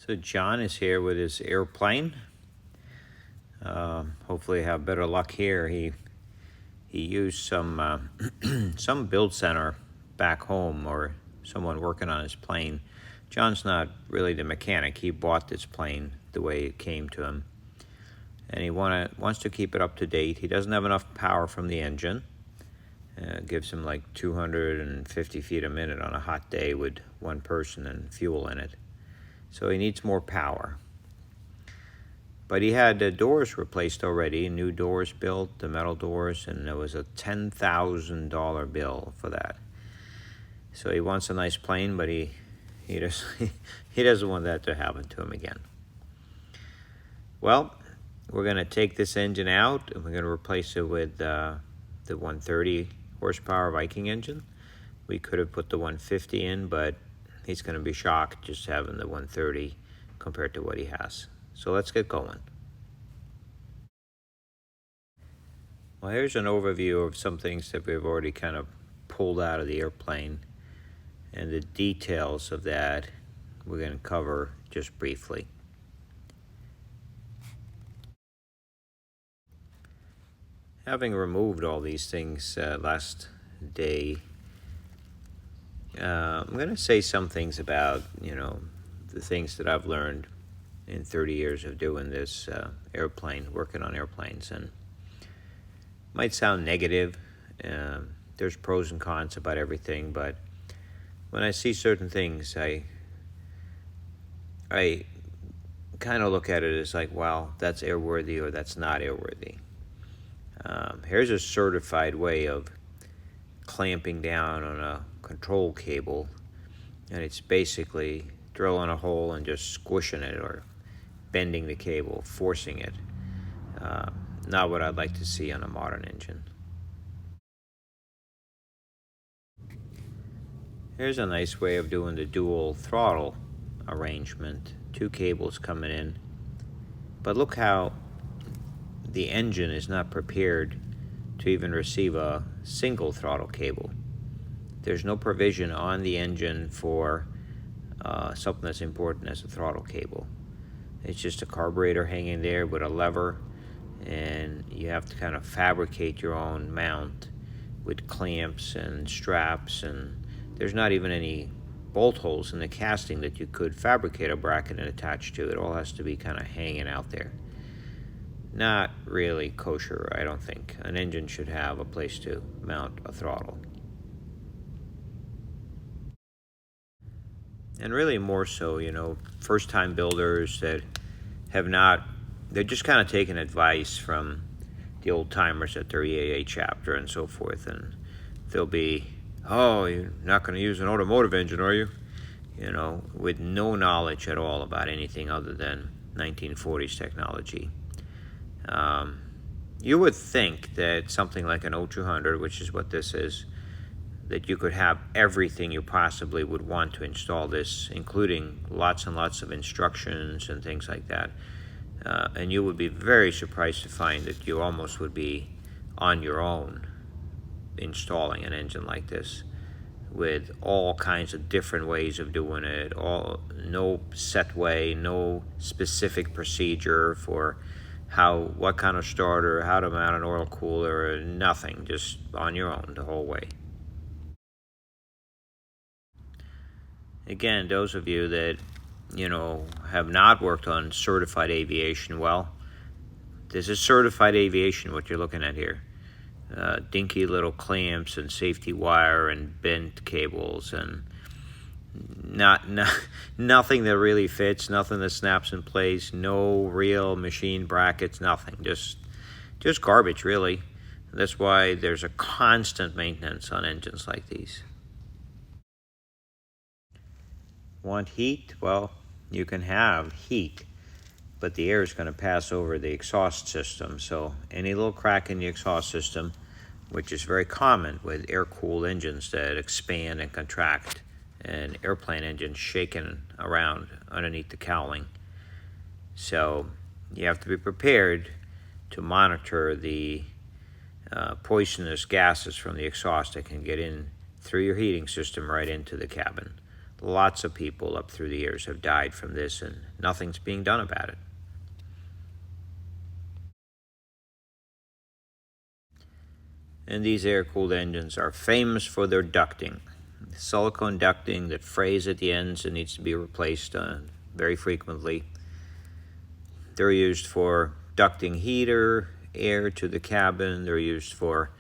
So John is here with his airplane. Hopefully have better luck here. He used some some build center back home, or someone working on his plane. John's not really the mechanic. He bought this plane the way it came to him, and he wants to keep it up to date. He doesn't have enough power from the engine. It gives him like 250 feet a minute on a hot day with one person and fuel in it. So he needs more power. But he had the doors replaced already, new doors built, the metal doors, and there was a $10,000 bill for that. So he wants a nice plane, but he doesn't want that to happen to him again. Well, we're going to take this engine out, and we're going to replace it with the 130 horsepower Viking engine. We could have put the 150 in, but he's going to be shocked just having the 130 compared to what he has. So let's get going. Well, here's an overview of some things that we've already kind of pulled out of the airplane, and the details of that we're going to cover just briefly. Having removed all these things last day, I'm going to say some things about, the things that I've learned in 30 years of doing this airplane, working on airplanes. And might sound negative. There's pros and cons about everything, but when I see certain things, I kind of look at it as like, well, that's airworthy or that's not airworthy. Here's a certified way of clamping down on a control cable, and it's basically drilling a hole and just squishing it or bending the cable, forcing it. Not what I'd like to see on a modern engine. Here's a nice way of doing the dual throttle arrangement. Two cables coming in. But look how the engine is not prepared to even receive a single throttle cable. There's no provision on the engine for something that's important as a throttle cable. It's just a carburetor hanging there with a lever, and you have to kind of fabricate your own mount with clamps and straps, and there's not even any bolt holes in the casting that you could fabricate a bracket and attach to. It all has to be kind of hanging out there. Not really kosher, I don't think. An engine should have a place to mount a throttle. And really more so, first-time builders that have not, they're just kind of taking advice from the old-timers at their EAA chapter and so forth, and they'll be, oh, you're not going to use an automotive engine, are you? With no knowledge at all about anything other than 1940s technology. You would think that something like an 0200, which is what this is, that you could have everything you possibly would want to install this, including lots and lots of instructions and things like that. And you would be very surprised to find that you almost would be on your own installing an engine like this, with all kinds of different ways of doing it, no set way, no specific procedure for what kind of starter, how to mount an oil cooler, nothing, just on your own the whole way. Again, those of you that, have not worked on certified aviation, well, this is certified aviation, what you're looking at here. Dinky little clamps and safety wire and bent cables, and nothing that really fits, nothing that snaps in place, no real machine brackets, nothing, just garbage, really. That's why there's a constant maintenance on engines like these. Want heat? Well, you can have heat, but the air is going to pass over the exhaust system. So any little crack in the exhaust system, which is very common with air-cooled engines that expand and contract, and airplane engines shaking around underneath the cowling. So you have to be prepared to monitor the poisonous gases from the exhaust that can get in through your heating system right into the cabin. Lots of people up through the years have died from this, and nothing's being done about it. And these air-cooled engines are famous for their ducting. Silicone ducting that frays at the ends and needs to be replaced very frequently. They're used for ducting heater air to the cabin. They're used for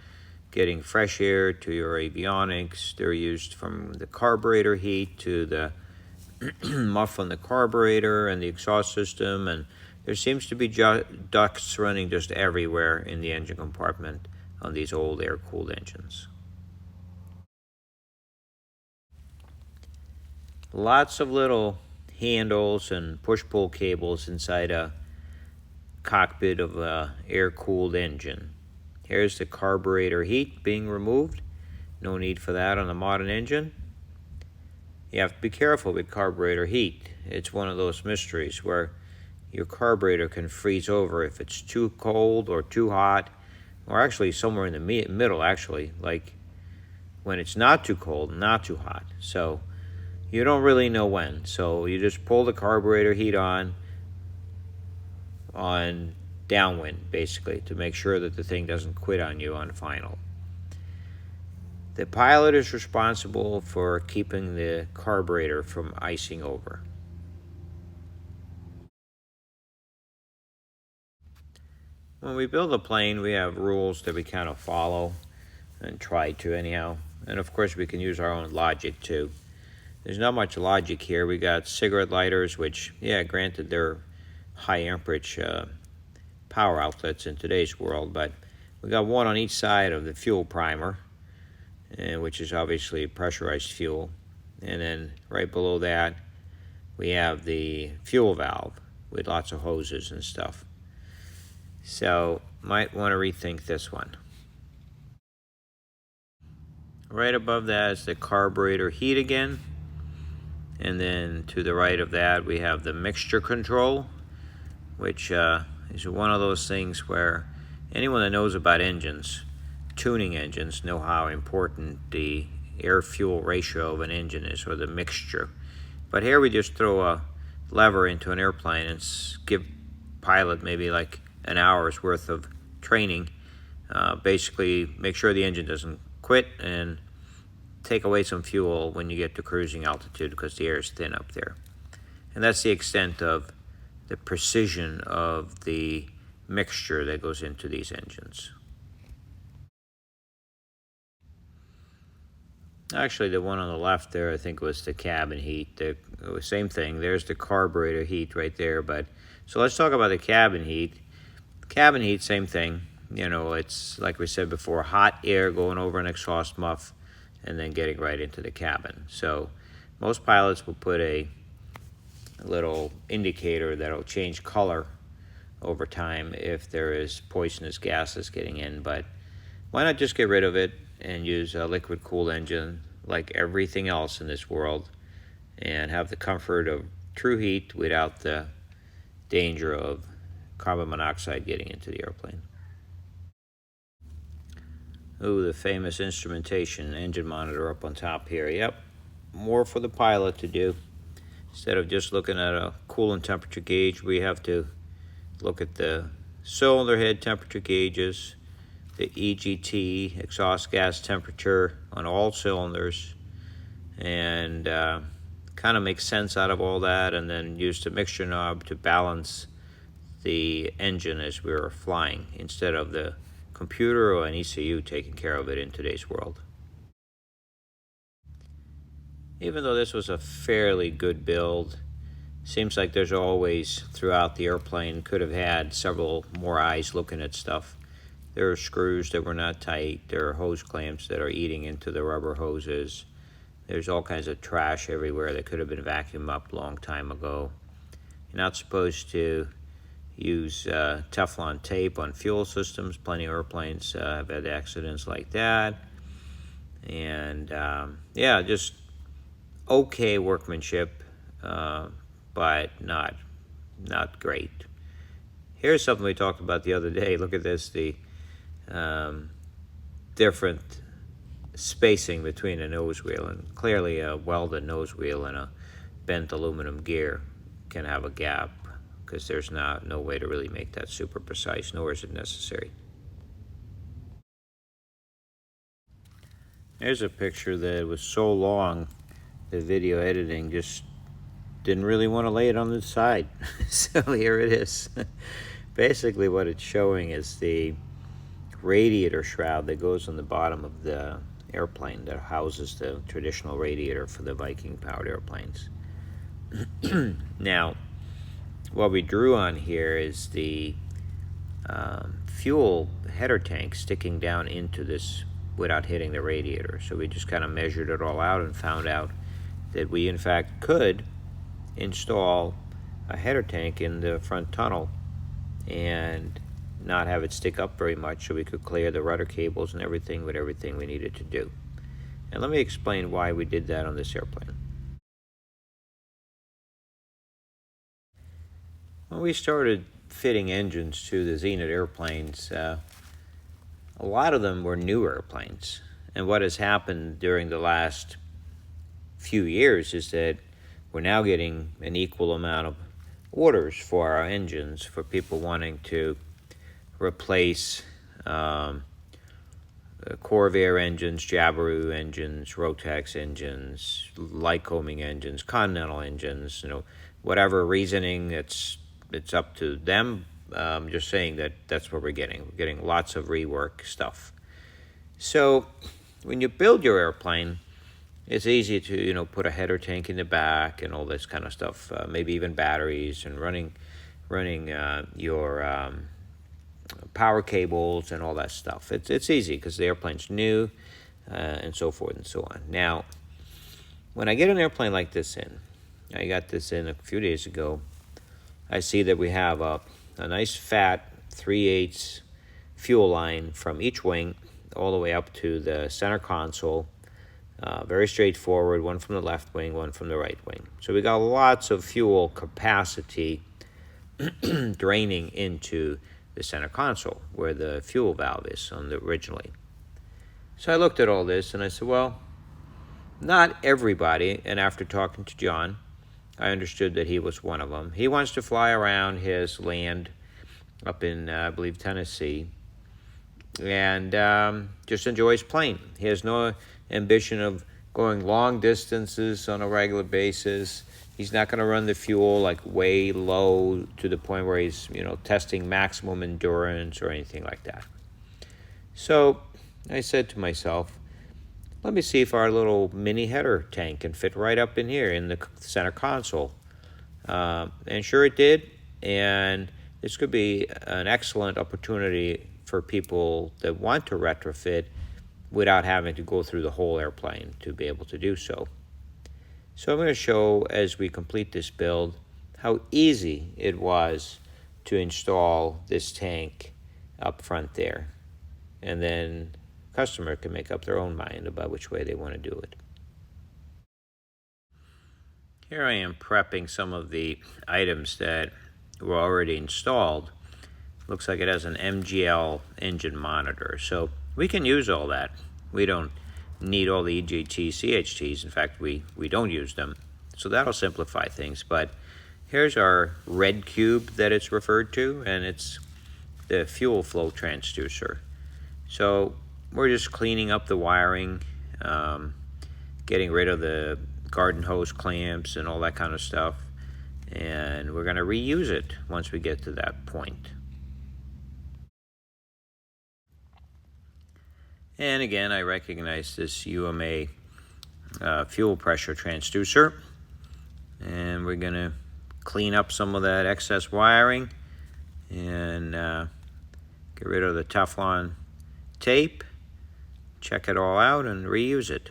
getting fresh air to your avionics. They're used from the carburetor heat to the muff on the carburetor and the exhaust system. And there seems to be ducts running just everywhere in the engine compartment on these old air-cooled engines. Lots of little handles and push-pull cables inside a cockpit of an air-cooled engine. Here's the carburetor heat being removed. No need for that on a modern engine. You have to be careful with carburetor heat. It's one of those mysteries where your carburetor can freeze over if it's too cold or too hot, or actually somewhere in the middle, actually, like when it's not too cold and not too hot. So you don't really know when. So you just pull the carburetor heat on downwind, basically, to make sure that the thing doesn't quit on you on final. The pilot is responsible for keeping the carburetor from icing over. When we build a plane, we have rules that we kind of follow and try to anyhow. And of course, we can use our own logic too. There's not much logic here. We got cigarette lighters, which, yeah, granted, they're high amperage power outlets in today's world, but we got one on each side of the fuel primer, which is obviously pressurized fuel. And then right below that, we have the fuel valve with lots of hoses and stuff. So, might want to rethink this one. Right above that is the carburetor heat again. And then to the right of that, we have the mixture control, which is one of those things where anyone that knows about engines, tuning engines, know how important the air-fuel ratio of an engine is, or the mixture. But here we just throw a lever into an airplane and give pilot maybe like an hour's worth of training. Basically, make sure the engine doesn't quit and take away some fuel when you get to cruising altitude because the air is thin up there. And that's the extent of the precision of the mixture that goes into these engines. Actually, the one on the left there, I think, was the cabin heat. The same thing. There's the carburetor heat right there. But so let's talk about the cabin heat. Cabin heat, same thing. You know, it's like we said before, hot air going over an exhaust muff and then getting right into the cabin. So most pilots will put a little indicator that'll change color over time if there is poisonous gases getting in. But why not just get rid of it and use a liquid cooled engine like everything else in this world and have the comfort of true heat without the danger of carbon monoxide getting into the airplane. Ooh, the famous instrumentation engine monitor up on top here. Yep, more for the pilot to do. Instead of just looking at a coolant temperature gauge, we have to look at the cylinder head temperature gauges, the EGT, exhaust gas temperature on all cylinders, and kind of make sense out of all that, and then use the mixture knob to balance the engine as we were flying instead of the computer or an ECU taking care of it in today's world. Even though this was a fairly good build, seems like there's always, throughout the airplane, could have had several more eyes looking at stuff. There are screws that were not tight. There are hose clamps that are eating into the rubber hoses. There's all kinds of trash everywhere that could have been vacuumed up a long time ago. You're not supposed to use Teflon tape on fuel systems. Plenty of airplanes have had accidents like that. And yeah, just okay workmanship, but not great. Here's something we talked about the other day. Look at this, the different spacing between a nose wheel, and clearly a welded nose wheel and a bent aluminum gear can have a gap, because there's no way to really make that super precise, nor is it necessary. There's a picture that was so long, the video editing just didn't really want to lay it on the side. So here it is. Basically what it's showing is the radiator shroud that goes on the bottom of the airplane that houses the traditional radiator for the Viking powered airplanes. Now, what we drew on here is the fuel header tank sticking down into this without hitting the radiator. So we just kind of measured it all out and found out that we in fact could install a header tank in the front tunnel and not have it stick up very much, so we could clear the rudder cables and everything with everything we needed to do. And let me explain why we did that on this airplane. When we started fitting engines to the Zenith airplanes, a lot of them were new airplanes. And what has happened during the last few years is that we're now getting an equal amount of orders for our engines, for people wanting to replace Corvair engines, Jabiru engines, Rotax engines, Lycoming engines, Continental engines, whatever reasoning, it's up to them. I'm just saying that that's what we're getting. We're getting lots of rework stuff. So when you build your airplane, it's easy to put a header tank in the back and all this kind of stuff, maybe even batteries, and running your power cables and all that stuff. It's easy because the airplane's new, and so forth and so on. Now, when I get an airplane like this in, I got this in a few days ago, I see that we have a nice fat 3/8 fuel line from each wing all the way up to the center console. Very straightforward, one from the left wing, one from the right wing. So we got lots of fuel capacity draining into the center console where the fuel valve is originally. So I looked at all this and I said, well, not everybody, and after talking to John, I understood that he was one of them. He wants to fly around his land up in, I believe, Tennessee, and just enjoys plane. He has no ambition of going long distances on a regular basis. He's not going to run the fuel like way low to the point where he's testing maximum endurance or anything like that. So I said to myself, let me see if our little mini header tank can fit right up in here in the center console. And sure it did, and this could be an excellent opportunity for people that want to retrofit without having to go through the whole airplane to be able to do so. So I'm going to show, as we complete this build, how easy it was to install this tank up front there. And then the customer can make up their own mind about which way they want to do it. Here I am prepping some of the items that were already installed. Looks like it has an MGL engine monitor, so we can use all that. We don't need all the EGT, CHTs. In fact, we don't use them, so that'll simplify things. But here's our red cube that it's referred to, and it's the fuel flow transducer. So we're just cleaning up the wiring, getting rid of the garden hose clamps and all that kind of stuff, and we're going to reuse it once we get to that point. And again, I recognize this UMA fuel pressure transducer, and we're going to clean up some of that excess wiring and get rid of the Teflon tape, check it all out, and reuse it.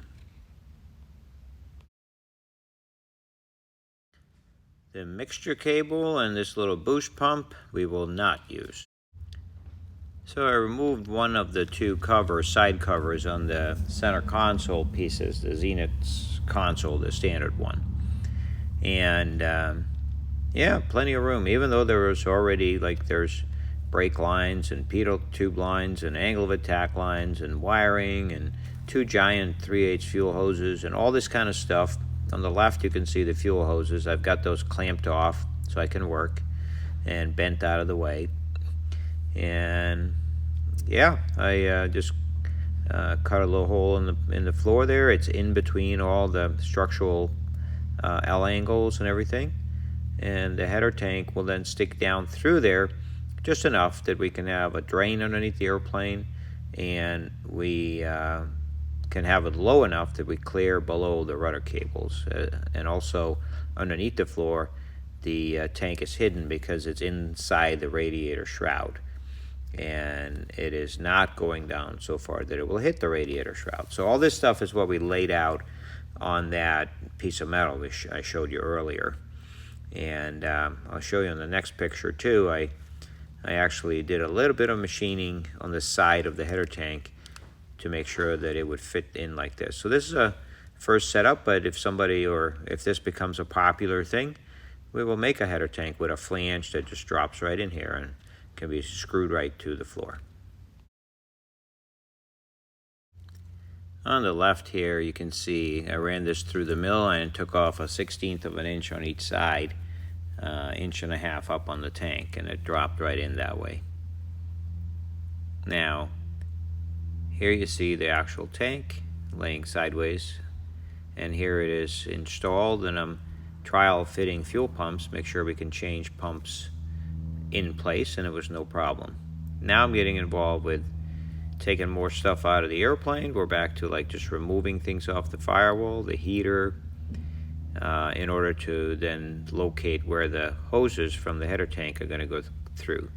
The mixture cable and this little boost pump we will not use. So I removed one of the two side covers on the center console pieces, the Zenith's console, the standard one. And yeah, plenty of room, even though there was already, there's brake lines and pedal tube lines and angle of attack lines and wiring and two giant 3/8 fuel hoses and all this kind of stuff. On the left you can see the fuel hoses. I've got those clamped off so I can work and bent out of the way. And yeah, I just cut a little hole in the floor there. It's in between all the structural L angles and everything. And the header tank will then stick down through there just enough that we can have a drain underneath the airplane, and we can have it low enough that we clear below the rudder cables. And also underneath the floor, the tank is hidden because it's inside the radiator shroud, and it is not going down so far that it will hit the radiator shroud. So all this stuff is what we laid out on that piece of metal I showed you earlier. And I'll show you on the next picture too. I actually did a little bit of machining on the side of the header tank to make sure that it would fit in like this. So this is a first setup, but if somebody, or if this becomes a popular thing, we will make a header tank with a flange that just drops right in here and can be screwed right to the floor. On the left here, you can see I ran this through the mill and took off a 1/16 of an inch on each side, 1.5 inches up on the tank, and it dropped right in that way. Now, here you see the actual tank laying sideways, and here it is installed, and I'm trial fitting fuel pumps, make sure we can change pumps in place, and it was no problem. Now I'm getting involved with taking more stuff out of the airplane. We're back to like just removing things off the firewall, the heater, in order to then locate where the hoses from the header tank are going to go through.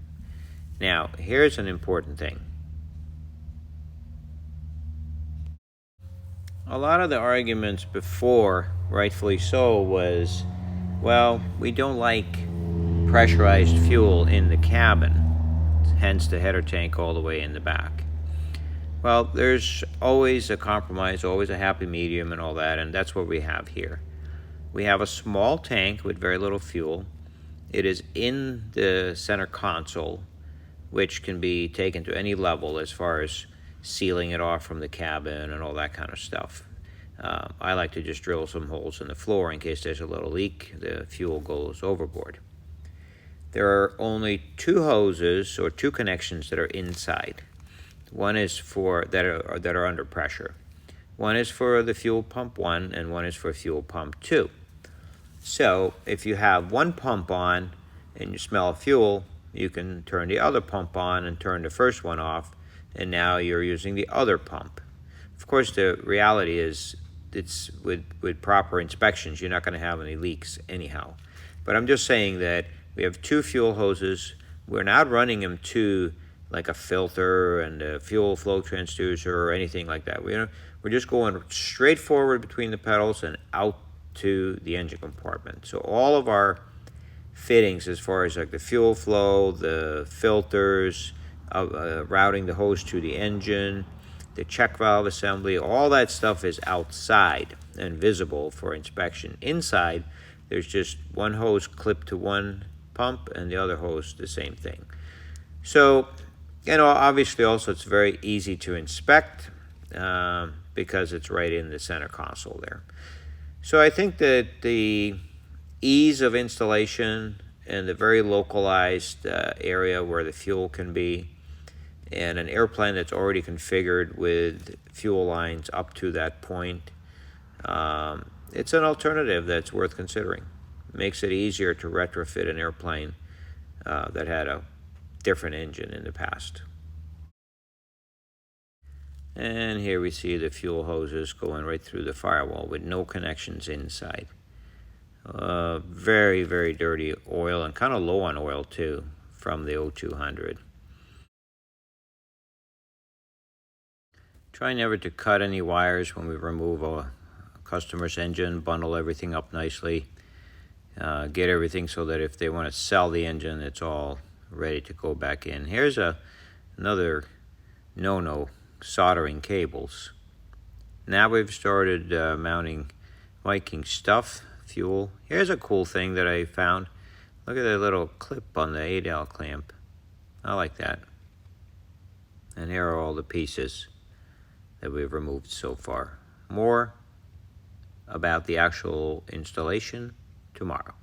Now, here's an important thing. A lot of the arguments before, rightfully so, was, well, we don't like pressurized fuel in the cabin, hence the header tank all the way in the back. Well, there's always a compromise, always a happy medium and all that, and that's what we have here. We have a small tank with very little fuel. It is in the center console, which can be taken to any level as far as sealing it off from the cabin and all that kind of stuff. I like to just drill some holes in the floor in case there's a little leak, the fuel goes overboard. There are only two hoses or two connections that are inside. One is for that are under pressure. One is for the fuel pump 1 and one is for fuel pump 2. So if you have one pump on and you smell fuel, you can turn the other pump on and turn the first one off, and now you're using the other pump. Of course, the reality is it's with proper inspections, you're not going to have any leaks anyhow. But I'm just saying that we have two fuel hoses. We're not running them to like a filter and a fuel flow transducer or anything like that. We're just going straight forward between the pedals and out to the engine compartment. So all of our fittings, as far as like the fuel flow, the filters, routing the hose to the engine, the check valve assembly, all that stuff is outside and visible for inspection. Inside, there's just one hose clipped to one pump and the other hose the same thing. So, obviously also it's very easy to inspect because it's right in the center console there. So I think that the ease of installation and the very localized area where the fuel can be, and an airplane that's already configured with fuel lines up to that point, it's an alternative that's worth considering. It makes it easier to retrofit an airplane that had a different engine in the past. And here we see the fuel hoses going right through the firewall with no connections inside. Very, very dirty oil, and kind of low on oil too from the 0200. Try never to cut any wires when we remove a customer's engine. Bundle everything up nicely. Get everything so that if they want to sell the engine, it's all ready to go back in. Here's another no-no, soldering cables. Now we've started mounting Viking stuff, fuel. Here's a cool thing that I found. Look at that little clip on the ADAL clamp. I like that. And here are all the pieces. that we've removed so far. More about the actual installation tomorrow.